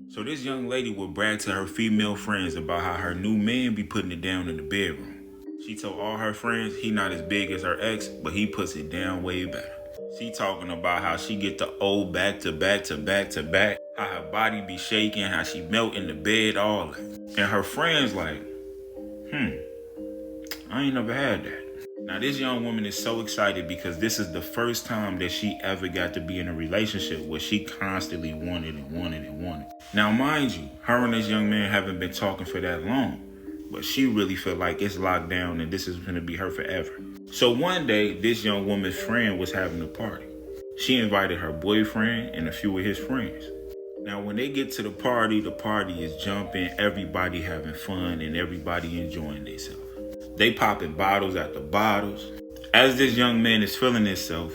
So this young lady would brag to her female friends about how her new man be putting it down in the bedroom. She told all her friends he not as big as her ex, but he puts it down way better. She talking about how she get the old back to back to back to back, how her body be shaking, how she melt in the bed, all that. And her friends like, I ain't never had that. Now this young woman is so excited because this is the first time that she ever got to be in a relationship where she constantly wanted and wanted and wanted. Now mind you, her and this young man haven't been talking for that long, but she really feel like it's locked down and this is gonna be her forever. So one day, this young woman's friend was having a party. She invited her boyfriend and a few of his friends. Now when they get to the party is jumping, everybody having fun and everybody enjoying themselves. They popping bottles after bottles. As this young man is feeling himself,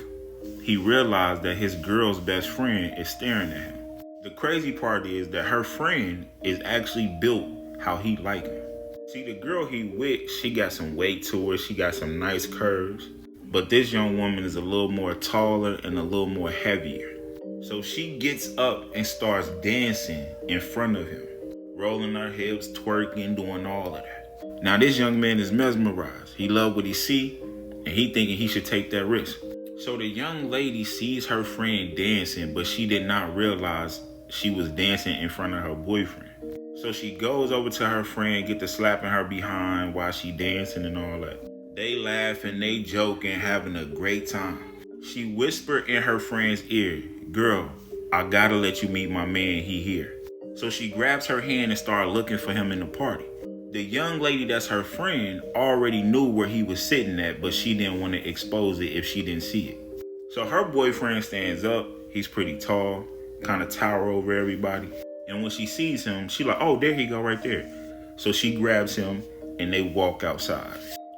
he realized that his girl's best friend is staring at him. The crazy part is that her friend is actually built how he like him. See, the girl he with, she got some weight to her, she got some nice curves. But this young woman is a little more taller and a little more heavier. So she gets up and starts dancing in front of him, rolling her hips, twerking, doing all of that. Now this young man is mesmerized. He love what he see, and he thinking he should take that risk. So the young lady sees her friend dancing, but she did not realize she was dancing in front of her boyfriend. So she goes over to her friend, get to slapping her behind while she dancing and all that. They laughing, they joking, having a great time. She whispered in her friend's ear, "Girl, I gotta let you meet my man, he here." So she grabs her hand and started looking for him in the party. The young lady that's her friend already knew where he was sitting at, but she didn't want to expose it if she didn't see it. So her boyfriend stands up. He's pretty tall, kind of tower over everybody. And when she sees him, she like, "Oh, there he go right there." So she grabs him and they walk outside.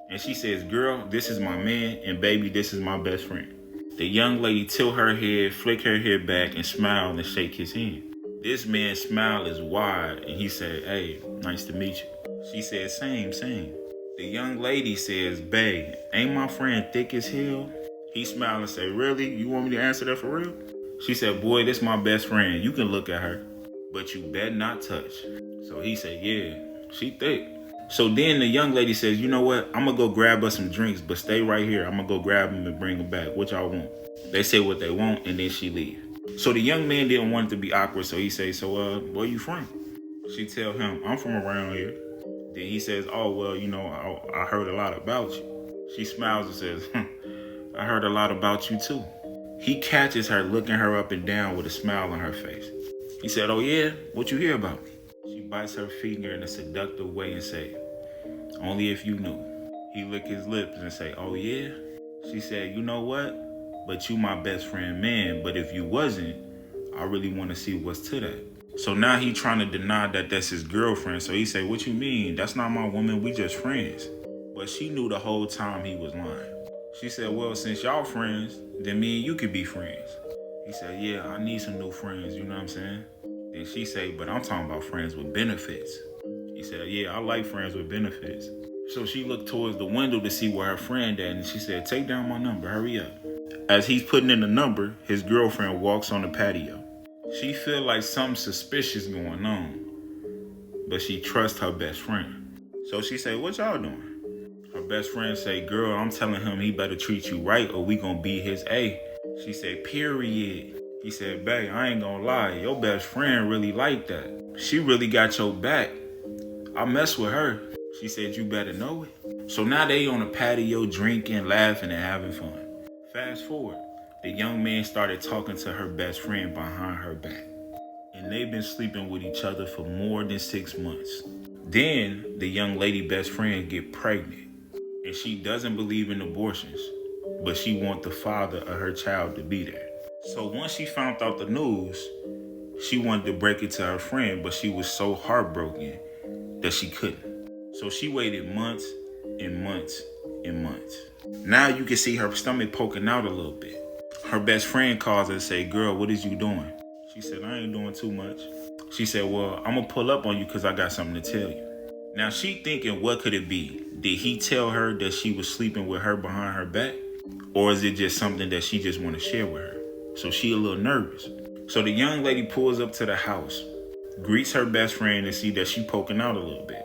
And she says, "Girl, this is my man, and baby, this is my best friend." The young lady tilt her head, flick her hair back, and smile and shake his hand. This man's smile is wide, and he said, "Hey, nice to meet you." She said, "Same, same." The young lady says, "Babe, ain't my friend thick as hell?" He smiled and said, "Really? You want me to answer that for real?" She said, "Boy, this my best friend. You can look at her, but you better not touch." So he said, "Yeah, she thick." So then the young lady says, "You know what? I'm going to go grab us some drinks, but stay right here. I'm going to go grab them and bring them back. What y'all want?" They say what they want, and then she leave. So the young man didn't want it to be awkward, so he says, "So, where you from?" She tell him, "I'm from around here." Then he says, "Oh, well, I heard a lot about you." She smiles and says, "I heard a lot about you too." He catches her looking her up and down with a smile on her face. He said, "Oh yeah? What you hear about me?" She bites her finger in a seductive way and say, "Only if you knew." He lick his lips and say, "Oh yeah?" She said, "You know what? But you my best friend man, but if you wasn't, I really want to see what's to that." So now he trying to deny that that's his girlfriend. So he say, "What you mean? That's not my woman. We just friends." But she knew the whole time he was lying. She said, "Well, since y'all friends, then me and you could be friends." He said, "Yeah, I need some new friends, you know what I'm saying?" Then she say, "But I'm talking about friends with benefits." He said, "Yeah, I like friends with benefits." So she looked towards the window to see where her friend at, and she said, "Take down my number, hurry up." As he's putting in the number, his girlfriend walks on the patio. She feel like something suspicious going on, but she trusts her best friend. So she say, "What y'all doing?" Her best friend say, "Girl, I'm telling him he better treat you right or we gonna be his A." She said, "Period." He said, "Babe, I ain't gonna lie, your best friend really like that. She really got your back. I mess with her." She said, "You better know it." So now they on the patio drinking, laughing, and having fun. Fast forward, the young man started talking to her best friend behind her back. And they've been sleeping with each other for more than 6 months. Then the young lady best friend get pregnant. And she doesn't believe in abortions, but she want the father of her child to be there. So once she found out the news, she wanted to break it to her friend, but she was so heartbroken that she couldn't. So she waited months and months and months. Now you can see her stomach poking out a little bit. Her best friend calls her and say, "Girl, what is you doing?" She said, "I ain't doing too much." She said, "Well, I'm gonna pull up on you because I got something to tell you." Now she thinking, what could it be? Did he tell her that she was sleeping with her behind her back? Or is it just something that she just want to share with her? So she a little nervous. So the young lady pulls up to the house greets her best friend and see that she poking out a little bit.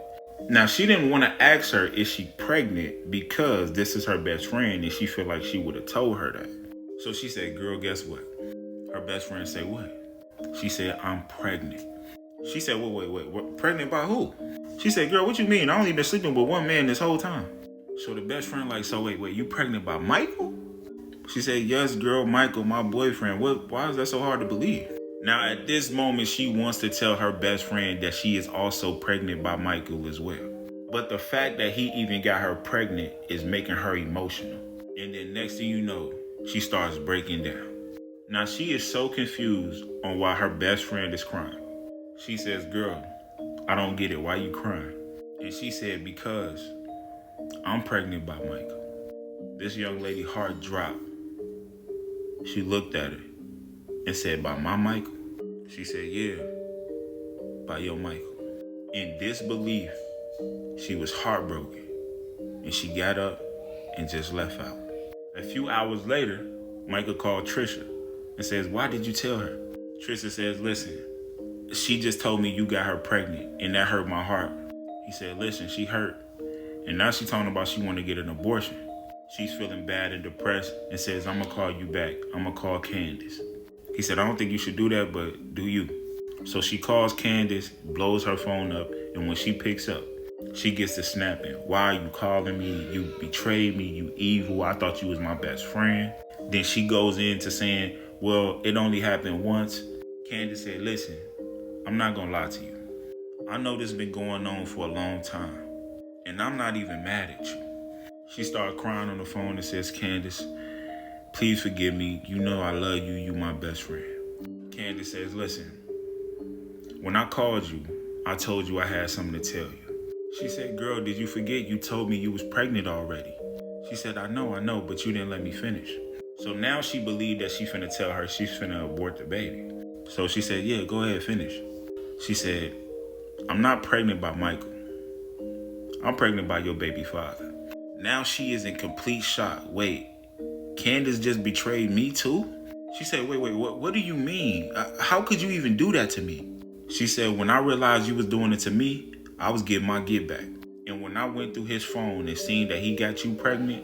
Now, she didn't want to ask her is she pregnant because this is her best friend and she feel like she would have told her that. So she said, girl, guess what? Her best friend said, what? She said, I'm pregnant. She said, wait, pregnant by who? She said, girl, what you mean? I only been sleeping with one man this whole time. So the best friend like, so wait, you pregnant by Michael? She said, yes, girl, Michael, my boyfriend. Why is that so hard to believe? Now, at this moment, she wants to tell her best friend that she is also pregnant by Michael as well. But the fact that he even got her pregnant is making her emotional. And then next thing you know, she starts breaking down. Now, she is so confused on why her best friend is crying. She says, girl, I don't get it. Why you crying? And she said, because I'm pregnant by Michael. This young lady heart dropped. She looked at her and said, by my Michael? She said, yeah, by your Michael. In disbelief, she was heartbroken. And she got up and just left out. A few hours later, Michael called Trisha and says, why did you tell her? Trisha says, listen, she just told me you got her pregnant and that hurt my heart. He said, listen, she hurt. And now she's talking about she want to get an abortion. She's feeling bad and depressed and says, I'm going to call you back. I'm going to call Candace. He said, I don't think you should do that, but do you? So she calls Candace, blows her phone up, and when she picks up, she gets to snapping. Why are you calling me? You betrayed me. You evil. I thought you was my best friend. Then she goes into saying, well, it only happened once. Candace said, listen, I'm not going to lie to you. I know this has been going on for a long time, and I'm not even mad at you. She started crying on the phone and says, Candace, please forgive me. You know I love you. You my best friend. Candace says, listen, when I called you, I told you I had something to tell you. She said, girl, did you forget you told me you was pregnant already? She said, I know, but you didn't let me finish. So now she believed that she finna tell her she's finna abort the baby. So she said, yeah, go ahead, finish. She said, I'm not pregnant by Michael. I'm pregnant by your baby father. Now she is in complete shock. Wait, Candace just betrayed me too? She said, wait, what do you mean? How could you even do that to me? She said, when I realized you was doing it to me, I was getting my get back. And when I went through his phone and seen that he got you pregnant,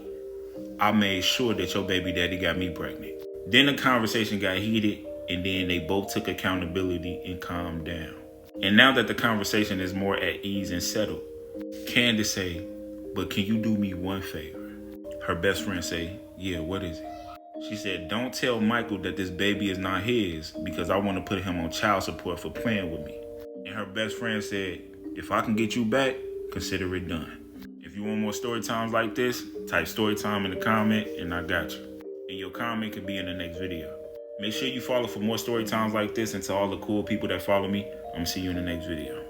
I made sure that your baby daddy got me pregnant. Then the conversation got heated, and then they both took accountability and calmed down. And now that the conversation is more at ease and settled, Candace say, but can you do me one favor? Her best friend say, yeah, what is it? She said, don't tell Michael that this baby is not his because I want to put him on child support for playing with me. And her best friend said, if I can get you back, consider it done. If you want more story times like this, type story time in the comment and I got you. And your comment could be in the next video. Make sure you follow for more story times like this, and to all the cool people that follow me, I'm gonna see you in the next video.